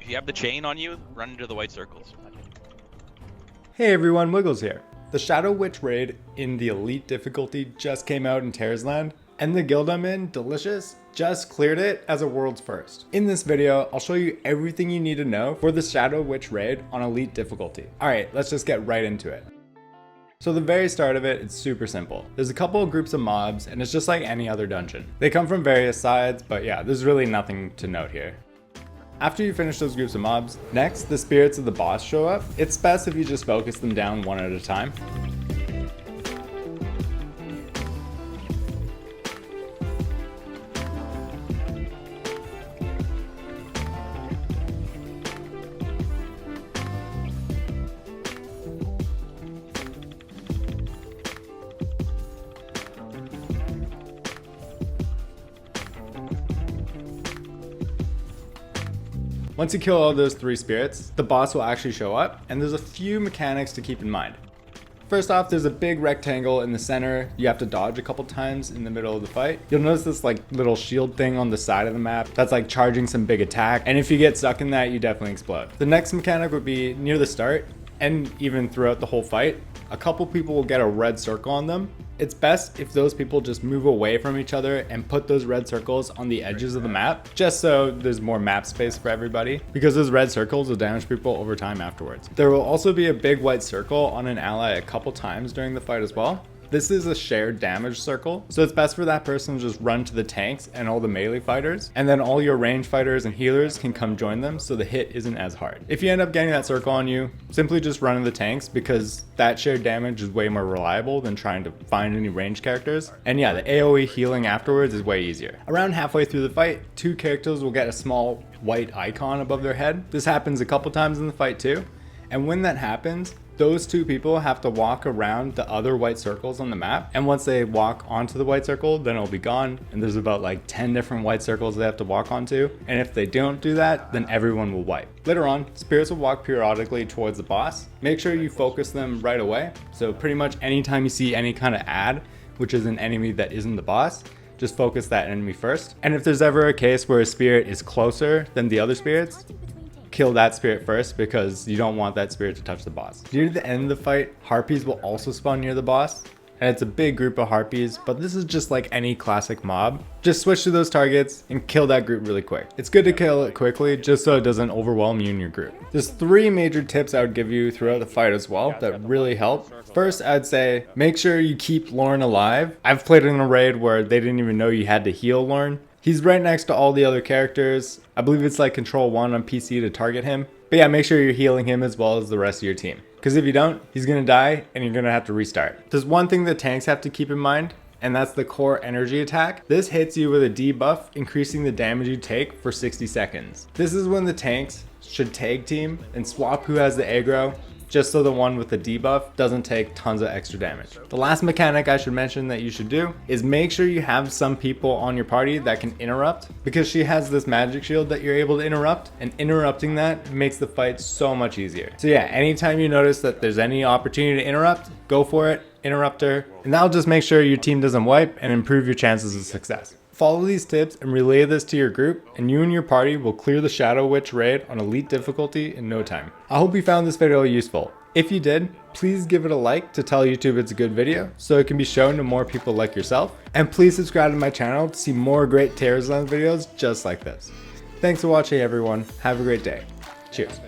If you have the chain on you, run into the white circles. Hey everyone, Wiggles here. The Shadow Witch raid in the Elite difficulty just came out in Tarisland, and the guild I'm in, Delicious, just cleared it as a world's first. In this video, I'll show you everything you need to know for the Shadow Witch raid on Elite difficulty. Alright, let's just get right into it. So the very start of it, it's super simple. There's a couple of groups of mobs, and it's just like any other dungeon. They come from various sides, but yeah, there's really nothing to note here. After you finish those groups of mobs, next, the spirits of the boss show up. It's best if you just focus them down one at a time. Once you kill all those 3 spirits, the boss will actually show up, and there's a few mechanics to keep in mind. First off, there's a big rectangle in the center you have to dodge a couple times in the middle of the fight. You'll notice this like little shield thing on the side of the map that's like charging some big attack, and if you get stuck in that, you definitely explode. The next mechanic would be near the start, and even throughout the whole fight, a couple people will get a red circle on them. It's best if those people just move away from each other and put those red circles on the edges of the map, just so there's more map space for everybody, because those red circles will damage people over time afterwards. There will also be a big white circle on an ally a couple times during the fight as well. This is a shared damage circle, so it's best for that person to just run to the tanks and all the melee fighters, and then all your range fighters and healers can come join them so the hit isn't as hard. If you end up getting that circle on you, simply just run to the tanks because that shared damage is way more reliable than trying to find any range characters. And yeah, the AoE healing afterwards is way easier. Around halfway through the fight, 2 characters will get a small white icon above their head. This happens a couple times in the fight too, and when that happens, those 2 people have to walk around the other white circles on the map, and once they walk onto the white circle, then it'll be gone, and there's about like 10 different white circles they have to walk onto, and if they don't do that, then everyone will wipe. Later on, spirits will walk periodically towards the boss. Make sure you focus them right away, so pretty much anytime you see any kind of ad, which is an enemy that isn't the boss, just focus that enemy first. And if there's ever a case where a spirit is closer than the other spirits, kill that spirit first, because you don't want that spirit to touch the boss. Near the end of the fight, harpies will also spawn near the boss, and it's a big group of harpies, but this is just like any classic mob. Just switch to those targets and kill that group really quick. It's good to kill it quickly just so it doesn't overwhelm you and your group. There's 3 major tips I would give you throughout the fight as well that really help. First, I'd say make sure you keep Lorne alive. I've played in a raid where they didn't even know you had to heal Lorne. He's right next to all the other characters. I believe it's like Control 1 on PC to target him. But yeah, make sure you're healing him as well as the rest of your team, because if you don't, he's going to die and you're going to have to restart. There's one thing that tanks have to keep in mind, and that's the core energy attack. This hits you with a debuff, increasing the damage you take for 60 seconds. This is when the tanks should tag team and swap who has the aggro, just so the one with the debuff doesn't take tons of extra damage. The last mechanic I should mention that you should do is make sure you have some people on your party that can interrupt, because she has this magic shield that you're able to interrupt, and interrupting that makes the fight so much easier. So yeah, anytime you notice that there's any opportunity to interrupt, go for it, interrupt her, and that'll just make sure your team doesn't wipe and improve your chances of success. Follow these tips and relay this to your group, and you and your party will clear the Shadow Witch raid on Elite difficulty in no time. I hope you found this video useful. If you did, please give it a like to tell YouTube it's a good video so it can be shown to more people like yourself. And please subscribe to my channel to see more great Tarisland videos just like this. Thanks for watching everyone. Have a great day. Cheers.